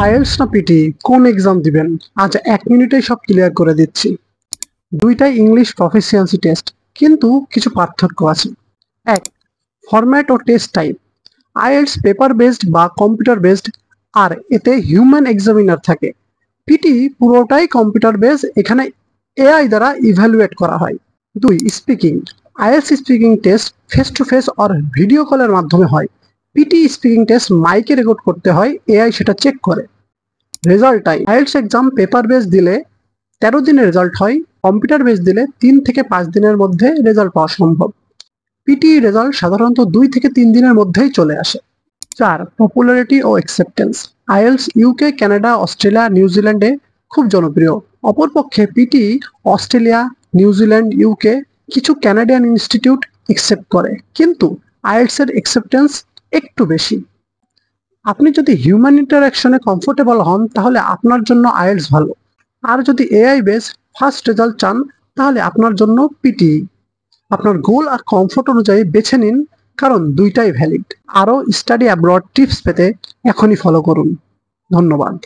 IELTS না PT কোন exam দিবেন? আজ 1 মিনিটেই সব ক্লিয়ার করে দিচ্ছি। দুইটাই ইংলিশ প্রফিসিয়েন্সি টেস্ট, কিন্তু কিছু পার্থক্য আছে। 1. ফরম্যাট ও test type. IELTS paper based বা কম্পিউটার বেসড, আর এতে হিউম্যান এক্সামিনার থাকে। পিটি পুরোটাই কম্পিউটার বেস, এখানে এআই দ্বারা ইভ্যালুয়েট করা হয়। 2. Speaking. IELTS speaking test face to face or video কলের মাধ্যমে হয়। পিটি স্পিকিং টেস্ট মাইকে রেকর্ড করতে হয়, এআই সেটা চেক করে। Result time. IELTS exam paper base দিলে 13 দিনে রেজাল্ট হয়, কম্পিউটার বেস দিলে 3 থেকে 5 দিনের মধ্যে রেজাল্ট পাওয়া সম্ভব। পিটি রেজাল্ট সাধারণত 2 থেকে 3 দিনের মধ্যেই চলে আসে। 4. পপুলারিটি ও acceptance. IELTS UK, Canada, Australia, নিউজিল্যান্ডে খুব জনপ্রিয়। অপরপক্ষে পিটি অস্ট্রেলিয়া, নিউজিল্যান্ড, ইউকে, কিছু কানাডিয়ান ইনস্টিটিউট অ্যাকসেপ্ট করে, কিন্তু আইএলটিএস এর অ্যাকসেপ্টেন্স একটু বেশি। আপনি যদি হিউম্যান ইন্টারাকশনে কমফোর্টেবল হন তাহলে আপনার জন্য আইএলটিএস ভালো, আর যদি এআই বেস ফাস্ট রেজাল্ট চান তাহলে আপনার জন্য পিটি। আপনার গোল আর কমফোর্ট অনুযায়ী বেছে নিন, কারণ দুইটাই ভ্যালিড। আরও স্টাডি অ্যাব্রড টিপস পেতে এখনই ফলো করুন। ধন্যবাদ।